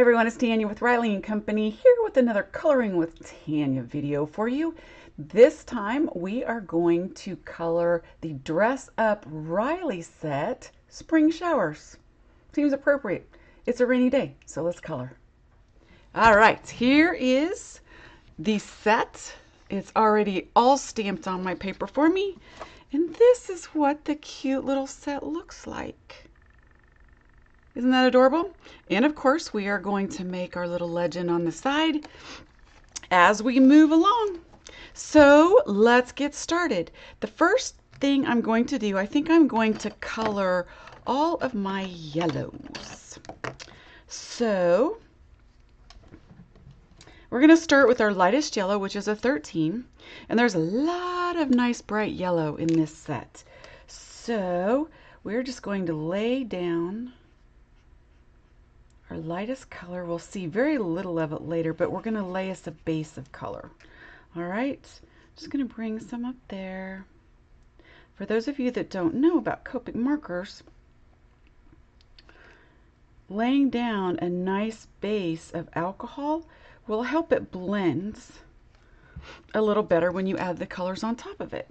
everyone, it's Tanya with Riley & Company here with another Coloring with Tanya video for you. This time we are going to color the Dress Up Riley set, Spring Showers. Seems appropriate. It's a rainy day, so let's color. All right, here is the set. It's already all stamped on my paper for me. And this is what the cute little set looks like. Isn't that adorable? And of course, we are going to make our little legend on the side as we move along. So let's get started. The first thing I'm going to do, I think I'm going to color all of my yellows. So we're going to start with our lightest yellow, which is a 13. And there's a lot of nice bright yellow in this set. So we're just going to lay down our lightest color. We'll see very little of it later, but we're going to lay us a base of color. All right, just going to bring some up there. For those of you that don't know about Copic markers, laying down a nice base of alcohol will help it blend a little better when you add the colors on top of it.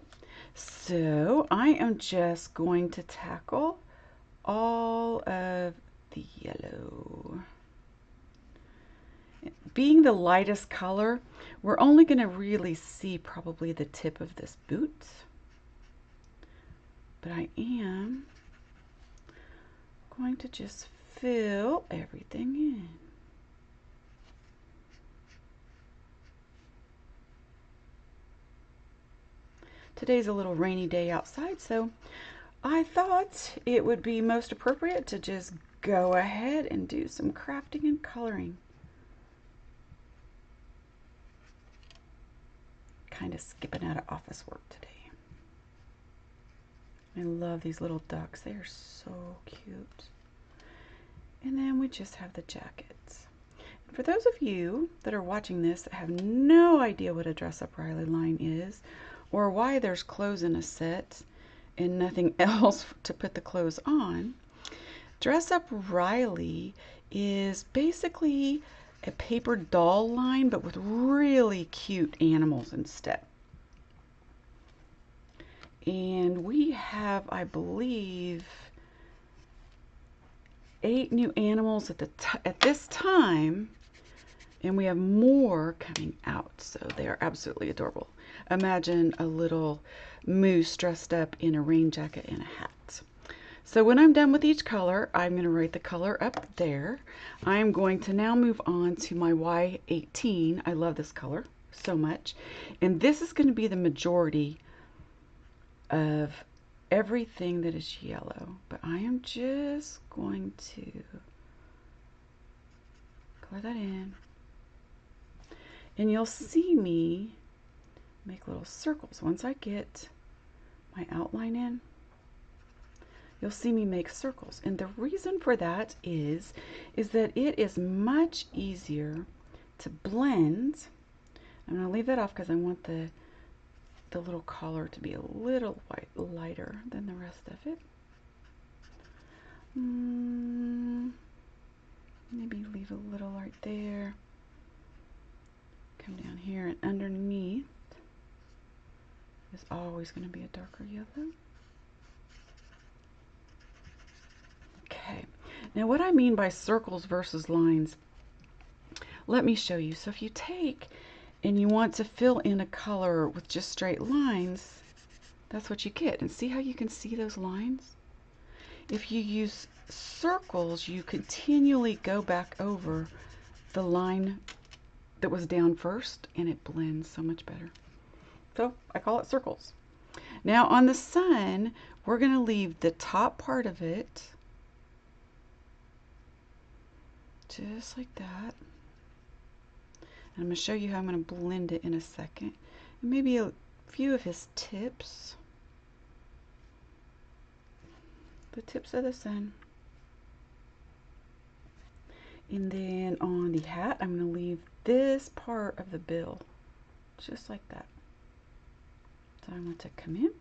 So I am just going to tackle all of the yellow. Being the lightest color, we're only going to really see probably the tip of this boot. But I am going to just fill everything in. Today's a little rainy day outside, so I thought it would be most appropriate to just go ahead and do some crafting and coloring. Kind of skipping out of office work today. I love these little ducks. They are so cute. And then we just have the jackets. For those of you that are watching this that have no idea what a Dress Up Riley line is, or why there's clothes in a set and nothing else to put the clothes on, Dress Up Riley is basically a paper doll line, but with really cute animals instead. And we have, I believe, 8 new animals at this time, and we have more coming out, so they are absolutely adorable. Imagine a little moose dressed up in a rain jacket and a hat. So when I'm done with each color, I'm going to write the color up there. I'm going to now move on to my Y18. I love this color so much. And this is going to be the majority of everything that is yellow. But I am just going to color that in. And you'll see me make little circles. Once I get my outline in, you'll see me make circles. And the reason for that is that it is much easier to blend. I'm going to leave that off because I want the little collar to be a little lighter than the rest of it. Maybe leave a little right there. Come down here, and underneath is always going to be a darker yellow. Okay, now what I mean by circles versus lines, let me show you. So if you take and you want to fill in a color with just straight lines, that's what you get. And see how you can see those lines? If you use circles, you continually go back over the line that was down first, and it blends so much better. So I call it circles. Now on the sun, we're going to leave the top part of it just like that. And I'm going to show you how I'm going to blend it in a second. And maybe a few of his tips. The tips of the sun. And then on the hat, I'm going to leave this part of the bill just like that. So I want to come in.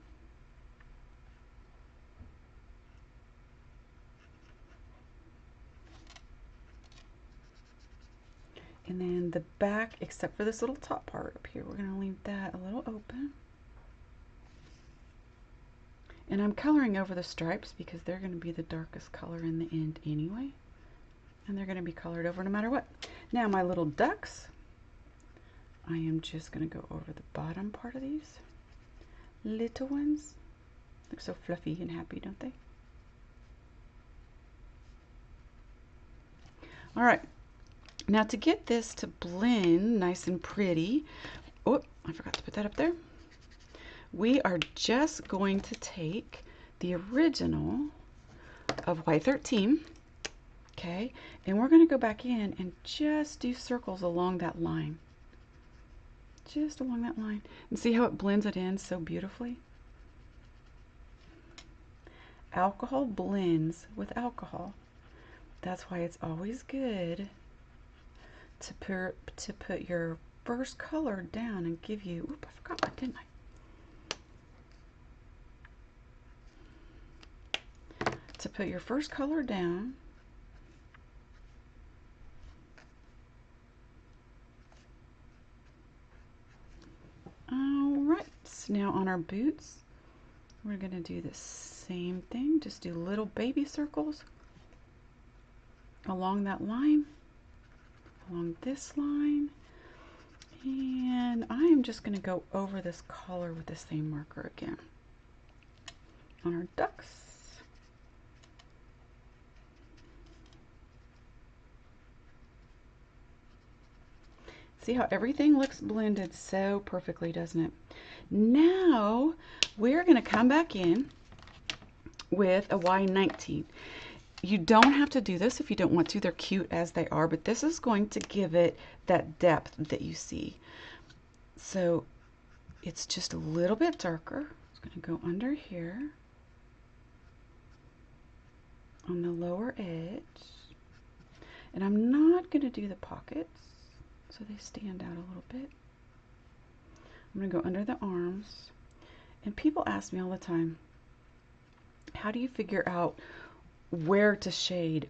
And the back, except for this little top part up here, we're going to leave that a little open. And I'm coloring over the stripes because they're going to be the darkest color in the end anyway. And they're going to be colored over no matter what. Now my little ducks, I am just going to go over the bottom part of these. Little ones. Look so fluffy and happy, don't they? Alright, now to get this to blend nice and pretty, oh, I forgot to put that up there. We are just going to take the original of Y13, okay, and we're going to go back in and just do circles along that line. Just along that line. And see how it blends it in so beautifully? Alcohol blends with alcohol. That's why it's always good to put your first color down and give you, oop, I forgot one, didn't I? To put your first color down. Alright, so now on our boots, we're going to do the same thing. Just do little baby circles along that line, along this line, and I am just going to go over this color with the same marker again on our ducks. See how everything looks blended so perfectly, doesn't it? Now we're going to come back in with a Y19. You don't have to do this if you don't want to. They're cute as they are, but this is going to give it that depth that you see. So it's just a little bit darker. It's going to go under here on the lower edge. And I'm not going to do the pockets so they stand out a little bit. I'm going to go under the arms. And people ask me all the time, how do you figure out where to shade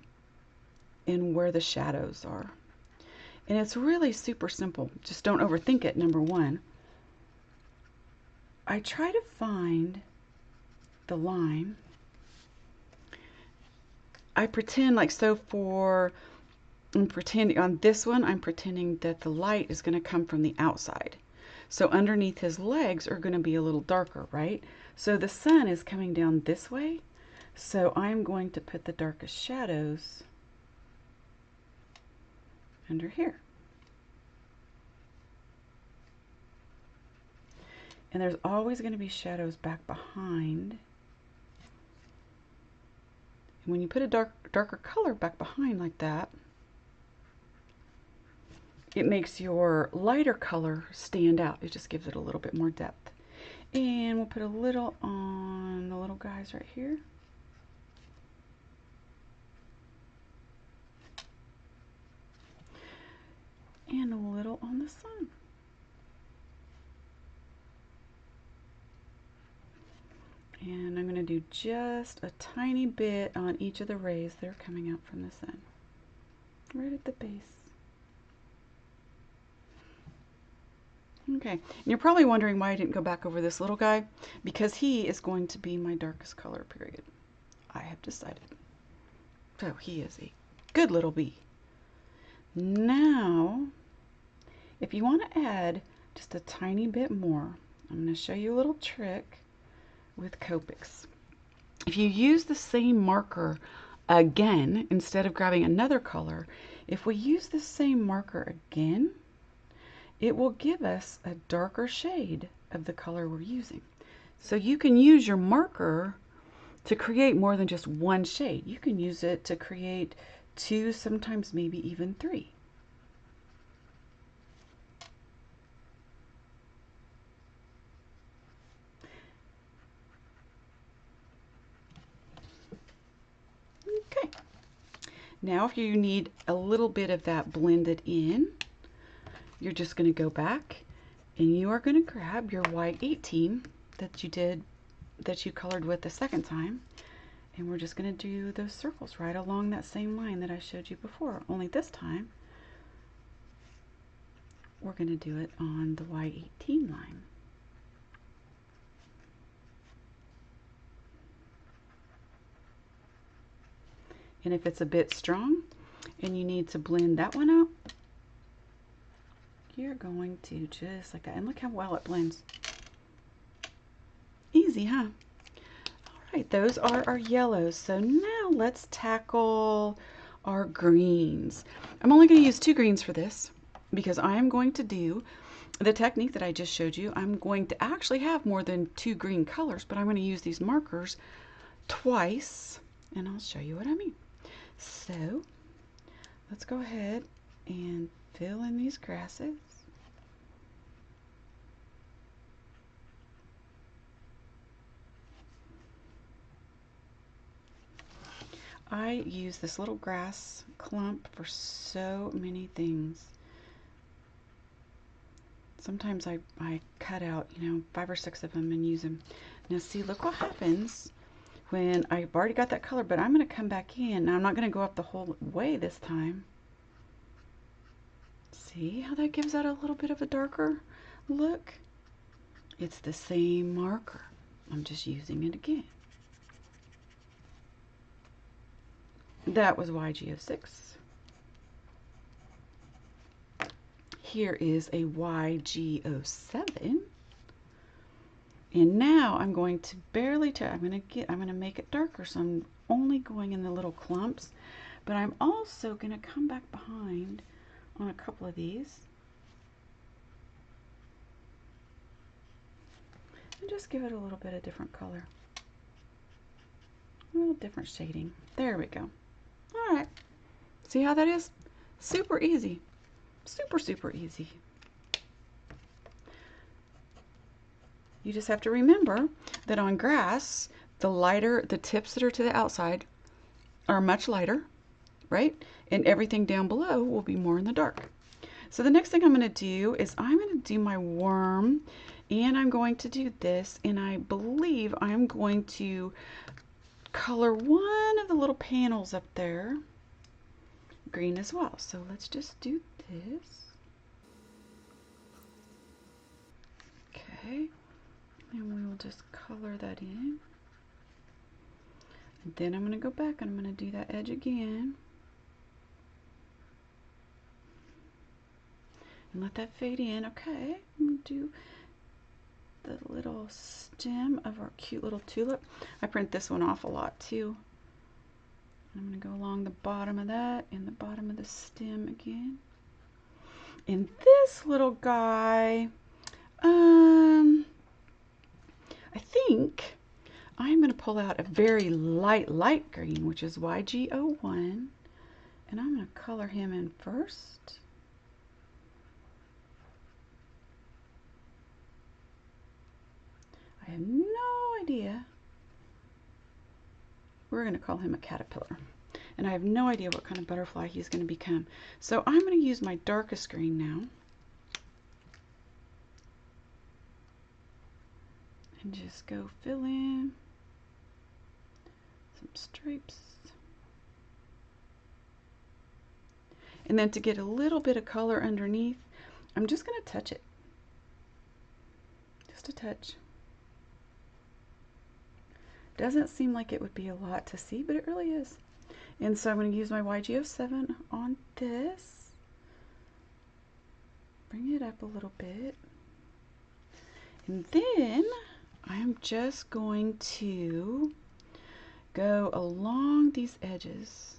and where the shadows are? And it's really super simple. Just don't overthink it, number one. I try to find the line. I pretend like, so I'm pretending on this one, I'm pretending that the light is going to come from the outside. So underneath his legs are going to be a little darker, right? So the sun is coming down this way. So I'm going to put the darkest shadows under here. And there's always going to be shadows back behind. And when you put a darker color back behind like that, it makes your lighter color stand out. It just gives it a little bit more depth. And we'll put a little on the little guys right here. And a little on the sun. And I'm going to do just a tiny bit on each of the rays that are coming out from the sun. Right at the base. Okay, and you're probably wondering why I didn't go back over this little guy. Because he is going to be my darkest color, period. I have decided. So he is a good little bee. Now, if you want to add just a tiny bit more, I'm going to show you a little trick with Copics. If you use the same marker again, instead of grabbing another color, if we use the same marker again, it will give us a darker shade of the color we're using. So you can use your marker to create more than just one shade. You can use it to create 2, sometimes maybe even 3. Okay. Now if you need a little bit of that blended in, you're just going to go back and you are going to grab your Y18 that you colored with the second time, and we're just going to do those circles right along that same line that I showed you before, only this time we're going to do it on the Y18 line. And if it's a bit strong and you need to blend that one out, you're going to just like that. And look how well it blends. Easy, huh? All right, those are our yellows. So now let's tackle our greens. I'm only going to use 2 greens for this because I am going to do the technique that I just showed you. I'm going to actually have more than 2 green colors, but I'm going to use these markers twice, and I'll show you what I mean. So let's go ahead and fill in these grasses. I use this little grass clump for so many things. Sometimes I cut out, 5 or 6 of them and use them. Now see, look what happens when I've already got that color, but I'm going to come back in. Now I'm not going to go up the whole way this time. See how that gives that a little bit of a darker look? It's the same marker. I'm just using it again. That was YG06. Here is a YG07. And now I'm going to I'm going to make it darker, so I'm only going in the little clumps, but I'm also going to come back behind on a couple of these and just give it a little bit of different color. A little different shading. There we go. All right. See how that is? Super easy. Super, super easy. You just have to remember that on grass, the tips that are to the outside are much lighter, right? And everything down below will be more in the dark. So the next thing I'm going to do is I'm going to do my worm, and I'm going to do this, and I believe I'm going to color one of the little panels up there green as well. So let's just do this. Okay. And we will just color that in. And then I'm going to go back and I'm going to do that edge again. And let that fade in. Okay, I'm going to do the little stem of our cute little tulip. I print this one off a lot too. I'm going to go along the bottom of that and the bottom of the stem again. And this little guy, I think I'm going to pull out a very light green, which is YG01, and I'm going to color him in first. I have no idea. We're going to call him a caterpillar. And I have no idea what kind of butterfly he's going to become. So I'm going to use my darkest green now. And just go fill in some stripes. And then to get a little bit of color underneath, I'm just going to touch it. Just a touch. Doesn't seem like it would be a lot to see, but it really is. And so I'm going to use my YG07 on this. Bring it up a little bit. And then I'm just going to go along these edges.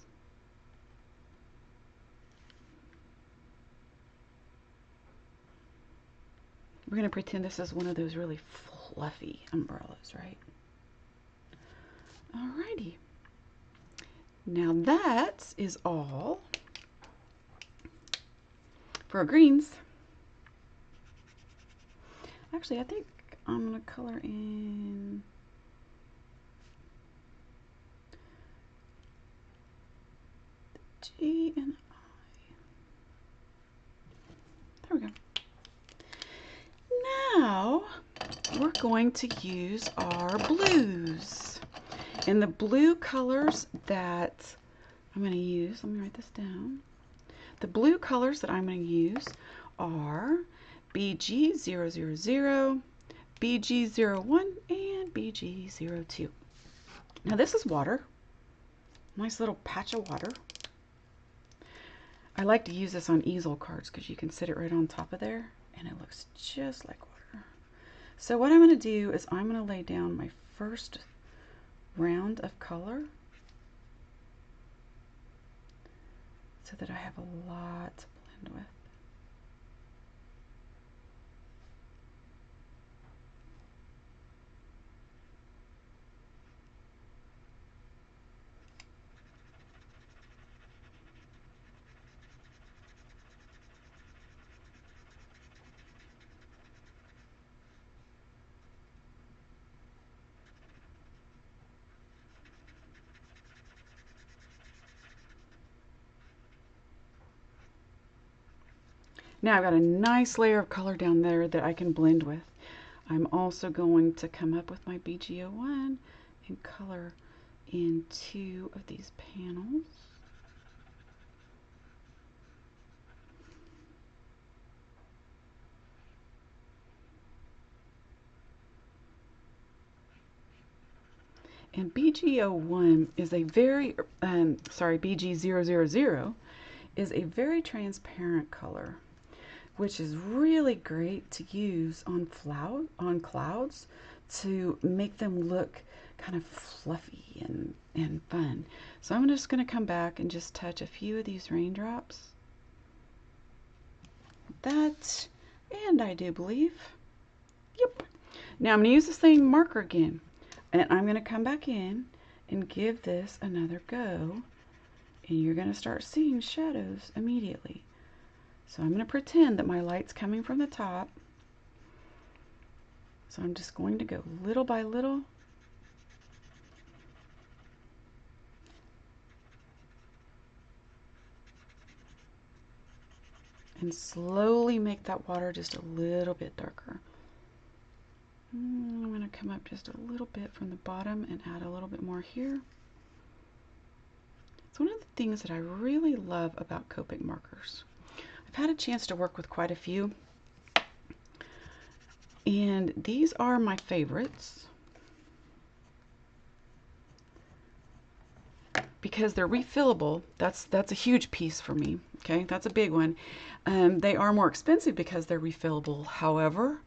We're going to pretend this is one of those really fluffy umbrellas, right? Alrighty. Now that is all for our greens. Actually, I think I'm going to color in the G and I. There we go. Now we're going to use our blues. And the blue colors that I'm going to use, let me write this down. The blue colors that I'm going to use are BG000, BG01, and BG02. Now this is water. Nice little patch of water. I like to use this on easel cards because you can sit it right on top of there and it looks just like water. So what I'm going to do is I'm going to lay down my first round of color so that I have a lot to blend with. Now I've got a nice layer of color down there that I can blend with. I'm also going to come up with my BG01 and color in 2 of these panels. And BG01 is a very, BG000 is a very transparent color, which is really great to use on clouds to make them look kind of fluffy and fun. So I'm just going to come back and just touch a few of these raindrops. That, and I do believe, yep. Now I'm going to use the same marker again, and I'm going to come back in and give this another go, and you're going to start seeing shadows immediately. So I'm going to pretend that my light's coming from the top. So I'm just going to go little by little. And slowly make that water just a little bit darker. I'm going to come up just a little bit from the bottom and add a little bit more here. It's one of the things that I really love about Copic markers. I've had a chance to work with quite a few, and these are my favorites because they're refillable. That's a huge piece for me. Okay, that's a big one. They are more expensive because they're refillable. However,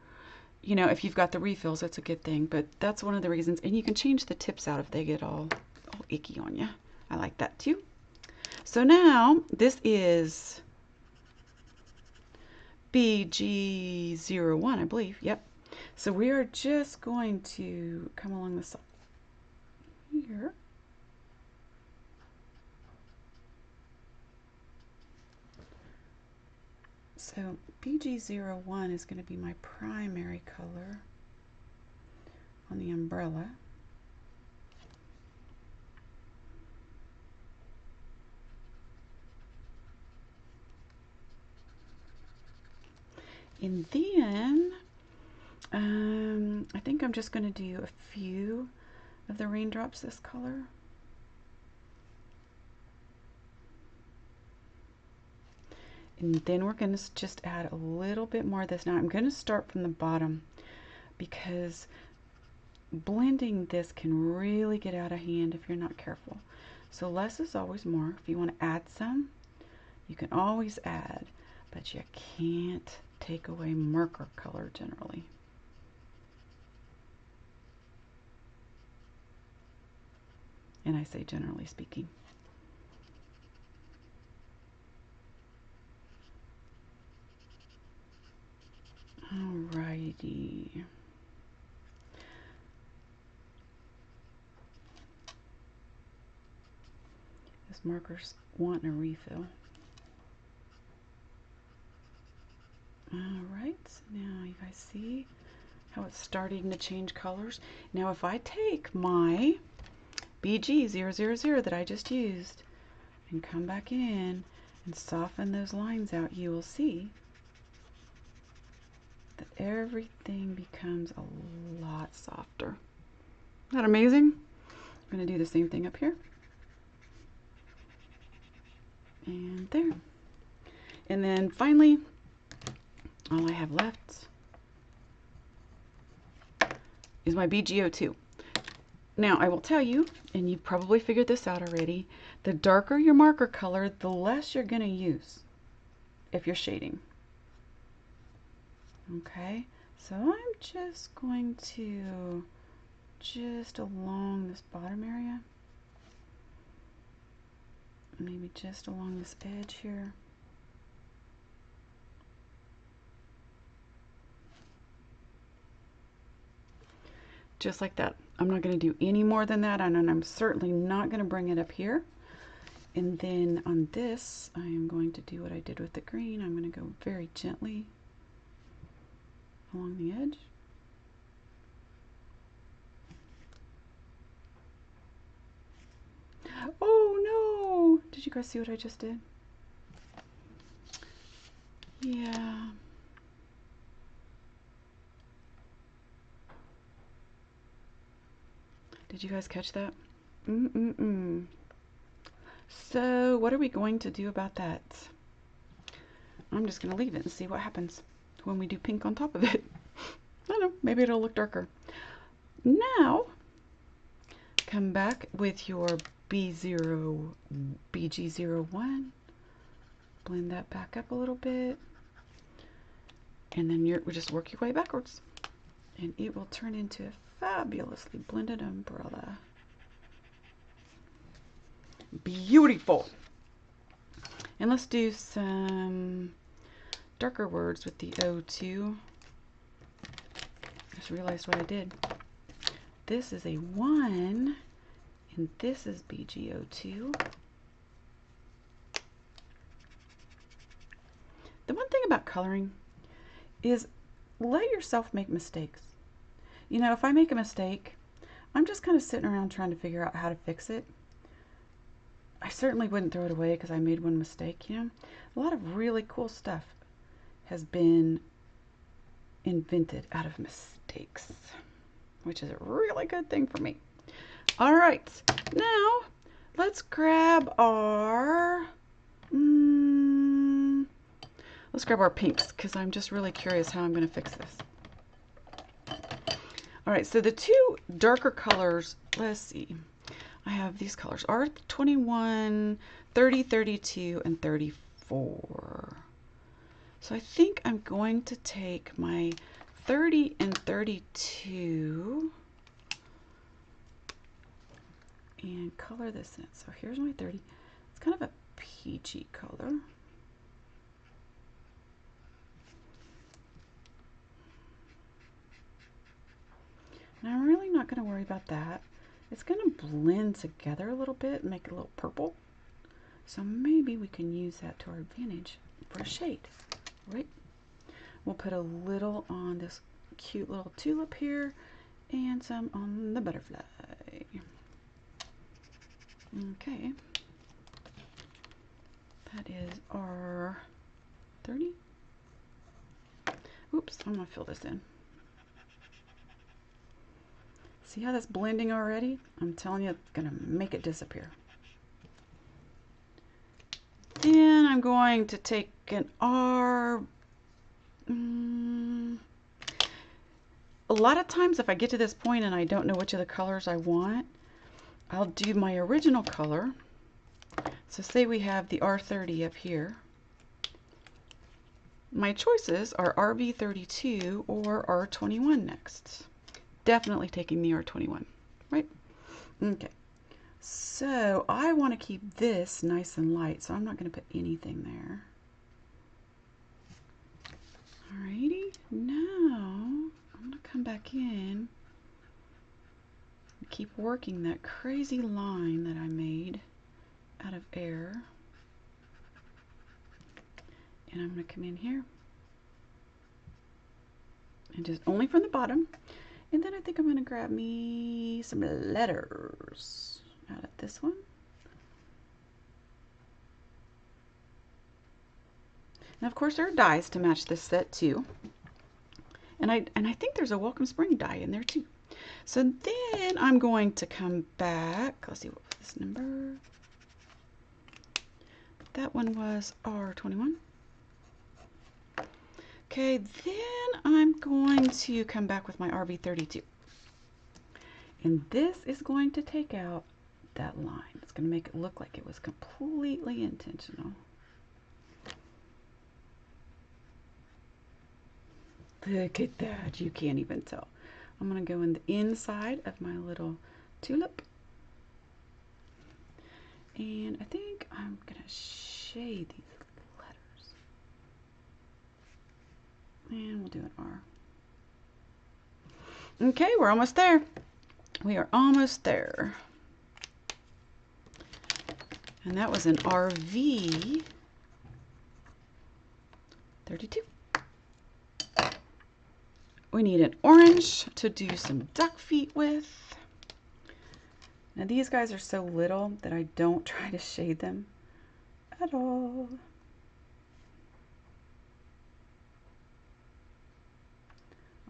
you know, if you've got the refills, that's a good thing. But that's one of the reasons, and you can change the tips out if they get all icky on you. I like that too. So now this is BG01, I believe. Yep. So we are just going to come along the side here. So BG01 is going to be my primary color on the umbrella. And then I think I'm just going to do a few of the raindrops this color. And then we're going to just add a little bit more of this. Now I'm going to start from the bottom because blending this can really get out of hand if you're not careful. So less is always more. If you want to add some, you can always add, but you can't take away marker color generally. And I say generally speaking. Alrighty. This marker's wanting a refill. Alright, so now you guys see how it's starting to change colors. Now if I take my BG000 that I just used and come back in and soften those lines out, you will see that everything becomes a lot softer. Isn't that amazing? I'm going to do the same thing up here. And there. And then finally, all I have left is my BG02. Now, I will tell you, and you probably figured this out already, the darker your marker color, the less you're going to use if you're shading. Okay, so I'm just going to just along this bottom area, maybe just along this edge here. Just like that. I'm not going to do any more than that, and I'm certainly not going to bring it up here. And then on this, I am going to do what I did with the green. I'm going to go very gently along the edge. Oh no! Did you guys see what I just did? Yeah. Did you guys catch that? So what are we going to do about that? I'm just going to leave it and see what happens when we do pink on top of it. I don't know, maybe it'll look darker. Now, come back with your BG01. Blend that back up a little bit. And then we just work your way backwards. And it will turn into a fabulously blended umbrella. Beautiful. And let's do some darker words with the O2. Just realized what I did. This is a 1, and this is BG02. The one thing about coloring is let yourself make mistakes. You know, if I make a mistake, I'm just kind of sitting around trying to figure out how to fix it. I certainly wouldn't throw it away because I made one mistake, you know. A lot of really cool stuff has been invented out of mistakes, which is a really good thing for me. All right, now let's grab our pinks because I'm just really curious how I'm going to fix this. All right, so the two darker colors, let's see. I have these colors, R21, 30, 32, and 34. So I think I'm going to take my 30 and 32 and color this in. So here's my 30. It's kind of a peachy color. And I'm really not going to worry about that. It's going to blend together a little bit and make it a little purple. So maybe we can use that to our advantage for a shade, right? We'll put a little on this cute little tulip here and some on the butterfly. Okay. That is our 30. Oops, I'm going to fill this in. See how that's blending already? I'm telling you, it's going to make it disappear. Then I'm going to take an R. A lot of times if I get to this point and I don't know which of the colors I want, I'll do my original color. So say we have the R30 up here. My choices are RB32 or R21 next. Definitely taking the R21, right? Okay, so I want to keep this nice and light, so I'm not going to put anything there. Alrighty, now I'm going to come back in and keep working that crazy line that I made out of air. And I'm going to come in here and just only from the bottom. And then I think I'm going to grab me some letters out of this one. And of course there are dies to match this set too. And I think there's a Welcome Spring die in there too. So then I'm going to come back. Let's see, what was this number? That one was R21. Okay, then I'm going to come back with my RB32. And this is going to take out that line. It's going to make it look like it was completely intentional. Look at that. You can't even tell. I'm going to go in the inside of my little tulip. And I think I'm going to shade these letters. And we'll do an R. Okay, we're almost there. We are almost there. And that was an RV 32. We need an orange to do some duck feet with. Now these guys are so little that I don't try to shade them at all.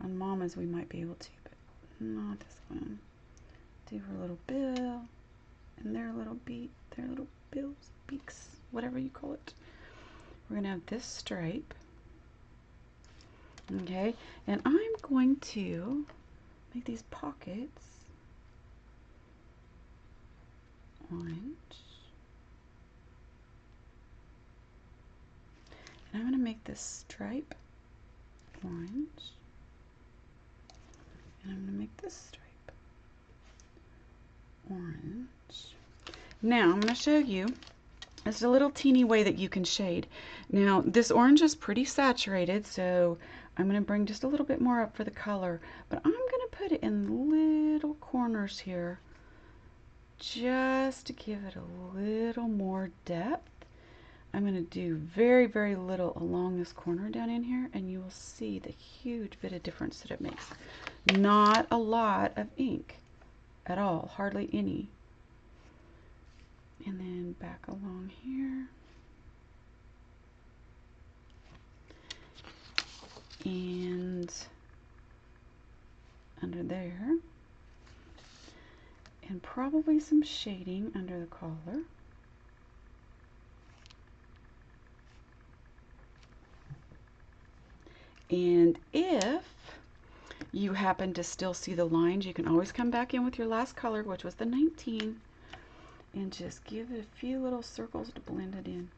On Mama's we might be able to, but not this one. Do her little bill and their little bills, beaks, whatever you call it. We're gonna have this stripe. Okay, and I'm going to make these pockets orange. And I'm going to make this stripe orange. And I'm going to make this stripe orange. Now I'm going to show you just a little teeny way that you can shade. Now this orange is pretty saturated, so I'm going to bring just a little bit more up for the color, but I'm going to put it in little corners here just to give it a little more depth. I'm going to do very, very little along this corner down in here, and you will see the huge bit of difference that it makes. Not a lot of ink at all, hardly any. And then back along here. And under there. And probably some shading under the collar. And if you happen to still see the lines, you can always come back in with your last color, which was the 19, and just give it a few little circles to blend it in.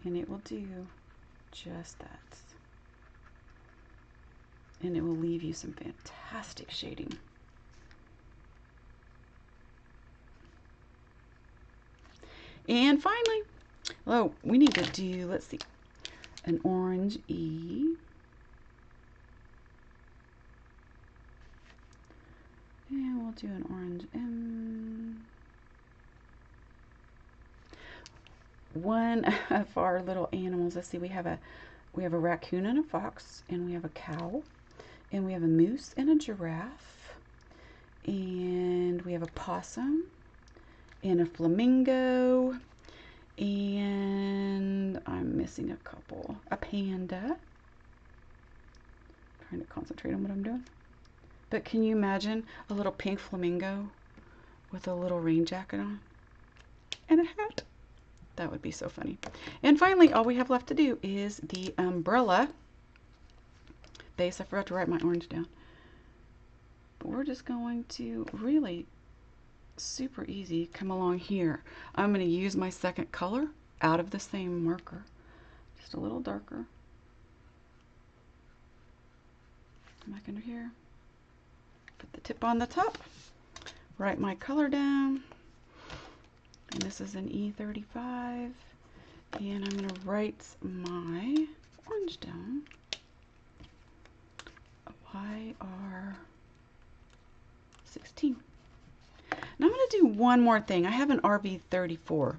And it will do just that. And it will leave you some fantastic shading. And finally, oh, we need to do, let's see, an orange E. And we'll do an orange M. One of our little animals, let's see, we have a raccoon and a fox, and we have a cow, and we have a moose and a giraffe, and we have a possum, and a flamingo, and I'm missing a couple. A panda. I'm trying to concentrate on what I'm doing. But can you imagine a little pink flamingo with a little rain jacket on and a hat? That would be so funny. And finally, all we have left to do is the umbrella base. I forgot to write my orange down. But we're just going to really super easy come along here. I'm going to use my second color out of the same marker, just a little darker. Back under here, put the tip on the top, write my color down, and this is an E35, and I'm going to write my orange down, YR16. Now I'm going to do one more thing. I have an RB34.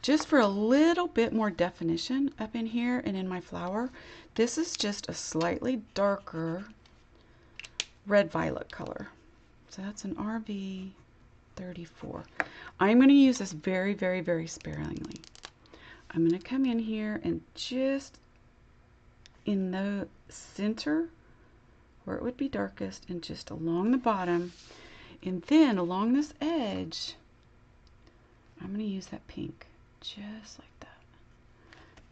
Just for a little bit more definition up in here and in my flower, this is just a slightly darker red-violet color. So that's an RB34. I'm going to use this very, very, very sparingly. I'm going to come in here and just in the center where it would be darkest and just along the bottom. And then along this edge, I'm going to use that pink, just like that.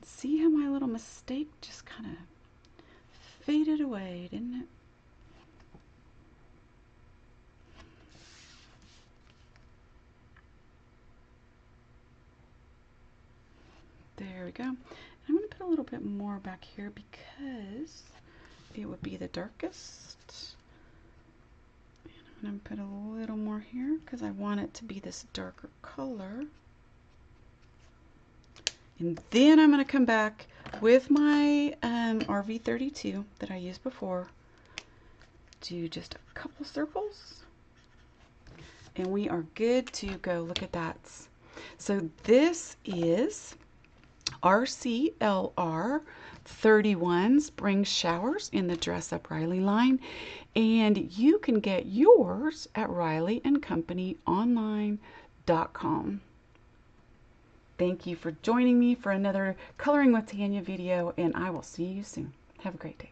See how my little mistake just kind of faded away, didn't it? There we go. I'm going to put a little bit more back here because it would be the darkest. And I'm going to put a little more here because I want it to be this darker color. And then I'm going to come back with my RV32 that I used before. Do just a couple circles. And we are good to go. Look at that. So this is RCLR 31 Spring Showers in the Dress Up Riley line. And you can get yours at RileyandCompanyOnline.com. Thank you for joining me for another Coloring with Tanya video, and I will see you soon. Have a great day.